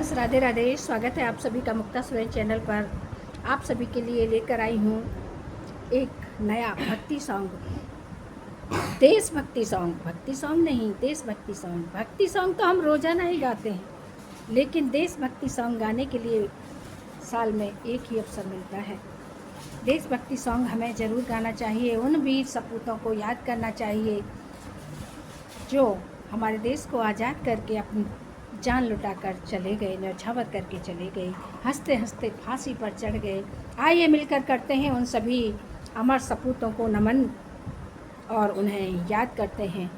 Friends, Radhe Radhe. स्वागत है आप सभी का मुक्ता सुरेश चैनल पर। आप सभी के लिए लेकर आई हूँ एक नया भक्ति सॉन्ग, देशभक्ति सॉन्ग। भक्ति सॉन्ग नहीं, देशभक्ति सॉन्ग। भक्ति सॉन्ग तो हम रोज़ाना ही गाते हैं, लेकिन देशभक्ति सॉन्ग गाने के लिए साल में एक ही अवसर मिलता है। देशभक्ति सॉन्ग हमें ज़रूर गाना चाहिए। उन वीर सपूतों को याद करना चाहिए जो हमारे देश को आज़ाद करके अपनी जान लुटाकर चले गए, न्यौछावर करके चले गए, हंसते हंसते फांसी पर चढ़ गए। आइए मिलकर करते हैं उन सभी अमर सपूतों को नमन और उन्हें याद करते हैं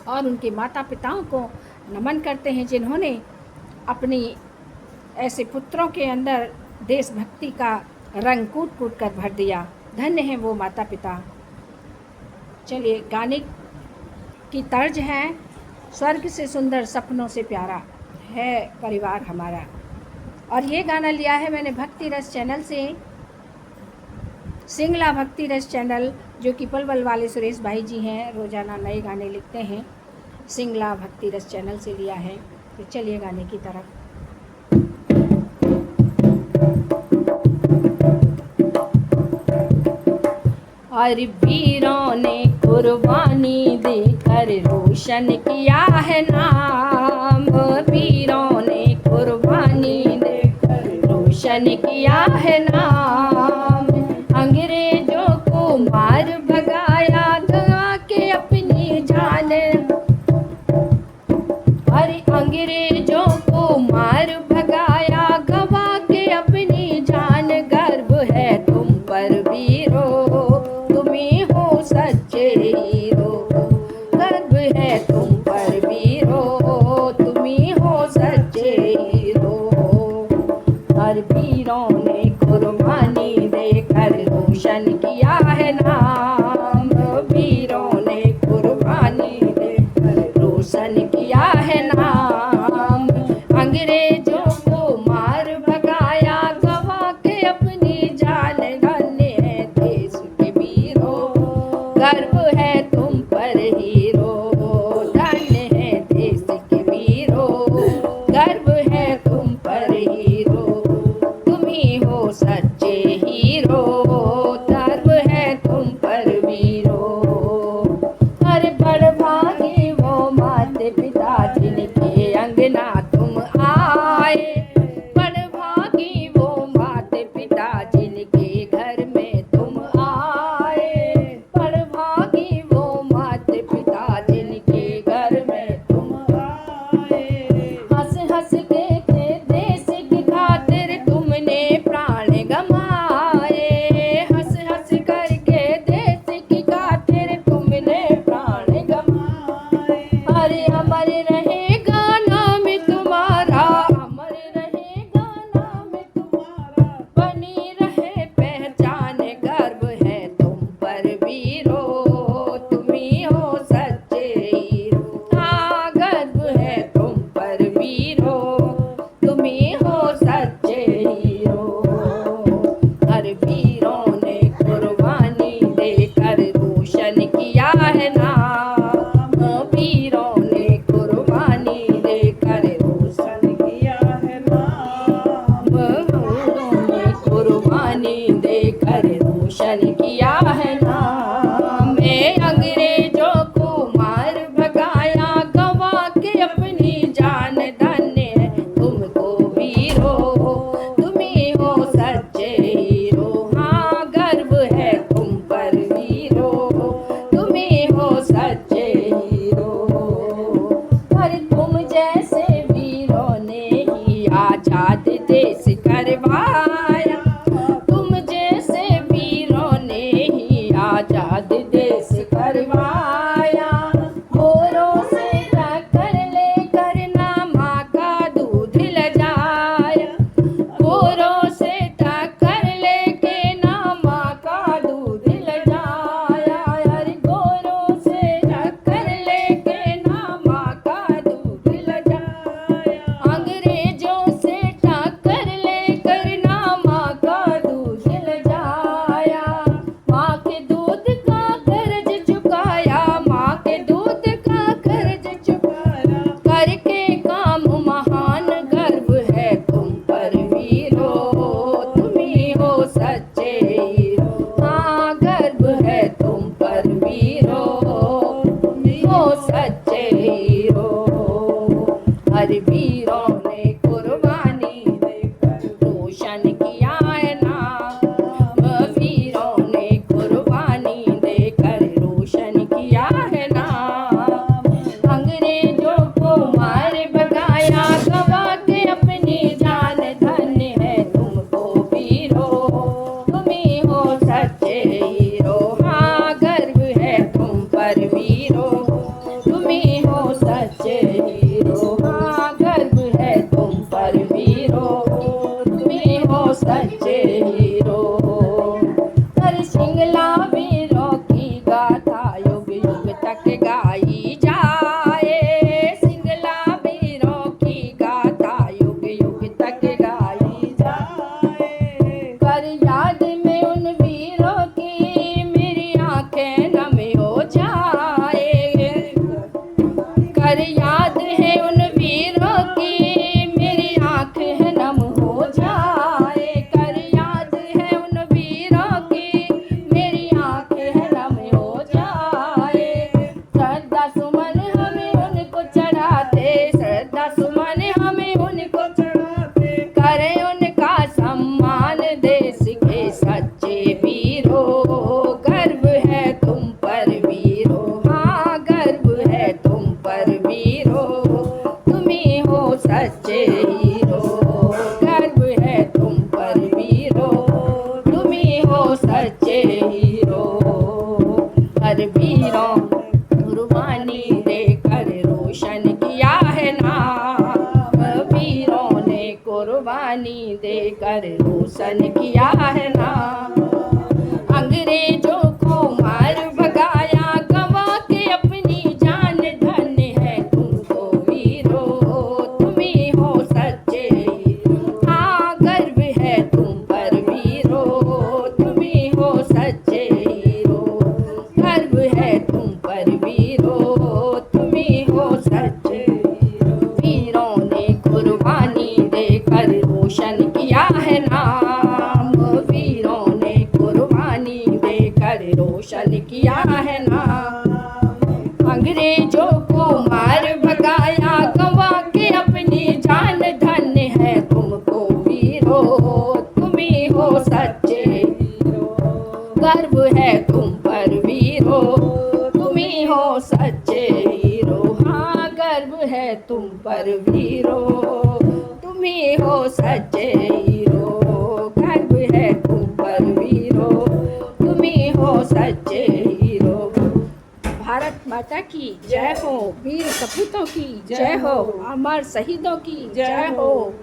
और उनके माता पिताओं को नमन करते हैं जिन्होंने अपनी ऐसे पुत्रों के अंदर देशभक्ति का रंग कूट कूट कर भर दिया। धन्य हैं वो माता पिता। चलिए, गाने की तर्ज है, स्वर्ग से सुंदर सपनों से प्यारा है परिवार हमारा। और ये गाना लिया है मैंने भक्ति रस चैनल से, सिंगला भक्ति रस चैनल, जो कि पलवल वाले सुरेश भाई जी हैं, रोज़ाना नए गाने लिखते हैं। सिंगला भक्ति रस चैनल से लिया है। तो चलिए गाने की तरफ। और वीरों ने कुर्बानी देकर रोशन किया है नाम। वीरों ने कुर्बानी देकर रोशन किया है नाम। अंग्रेजों को मार भगाया, गवा के अपनी जान। अरे अंग्रेजों को मार भगाया, गवा के अपनी जान। गर्व है तुम पर वीरों, सच्चे हीरो। गर्व है तुम पर वीरों, तुम ही हो सच्चे हीरो। हर वीरों ने कुर्बानी देकर रोशन किया है नाम। वीरों ने कुर्बानी देकर रोशन किया है नाम। अंग्रेजों को मार भगाया, गवा के अपनी जान। धन्य है देश के वीरों, गर्व है तुम पर हीरो। धन्य है देश के वीरों, गर्व है तुम पर हीरो। तुम ही हो सच्चे हीरो, गर्व है तुम पर वीरो। अरे बड़भागी वो माते पिता जिनके अंगना तुम आए। बड़भागी वो माते पिता जिनके घर में तुम आए। बड़भागी वो माते पिता जिनके घर में तुम आए। हंस हंस के देश की खातिर तुमने प्राण गंवाए। हंस हंस करके देश की खातिर तुमने प्राण गंवाए। अरे अमर रहेगा नाम पर वीरों ने कुर्बानी देकर रोशन किया है नाम। वीरों ने कुर्बानी देकर रोशन किया है नाम। अंग्रेजों को मार भगाया गवा के अपनी जान, धन्य है तुमको वीरो, तुम ही हो सच्चे हीरो। हाँ गर्व है तुम पर वीरो, तुम ही हो सच्चे हीरो। हाँ गर्व है तुम पर वीरो, तुम ही हो सच्चे हीरो। हर सिंगला वीरों की गाथा युग युग तक गाई जाए। सिंगला वीरों की गाथा युग युग तक गाई जाए। कर याद में उन वीरों की मेरी आंखें नम हो जाए। कर याद है उन वीरों की मेरी आंखें नम हो जाए। कर याद है उन वीरों की मेरी आंखें नम हो जाए। श्रद्धा सुमन हमें उनको चढ़ाते, श्रद्धा सुमन हमें उनको चढ़ाते। करें उनका सम्मान देश के सच्चे वीरों। गर्व है तुम पर वीरो, हाँ गर्व है तुम पर वीरो, तुम ही हो सच्चे हीरो। गर्व है तुम पर वीरो, तुम ही हो सच्चे हीरो। हर वीरों कुर्बानी देकर रोशन किया है नाम। वीरों ने कुर्बानी देकर रोशन किया है नाम। अंग्रेजों को मार भगाया गवा के अपनी जान, धन्य है तुमको वीरो, तुम ही हो सच्चे हीरो। हाँ गर्व है तुम पर वीरो, तुम ही हो सच्चे हीरो। गर्व है तुम पर वीरो, तुम ही हो सच्चे हीरो। वीरों ने कुर्बानी देकर रोशन किया है नाम। वीरों ने कुर्बानी देकर रोशन किया है नाम। अंग्रेजों को मार भगाया गवा के अपनी जान, धन्य है तुमको वीरो, तुम ही हो सच्चे हीरो। गर्व है तुम पर वीरो, तुम ही हो सच्चे हीरो। हाँ गर्व है तुम पर वीरो, तुम ही हो सच्चे हीरो। गर्व है तुम पर वीरो, तुम ही हो सच्चे हीरो। भारत माता की जय हो, वीर सपूतों की जय हो, अमर शहीदों की जय हो।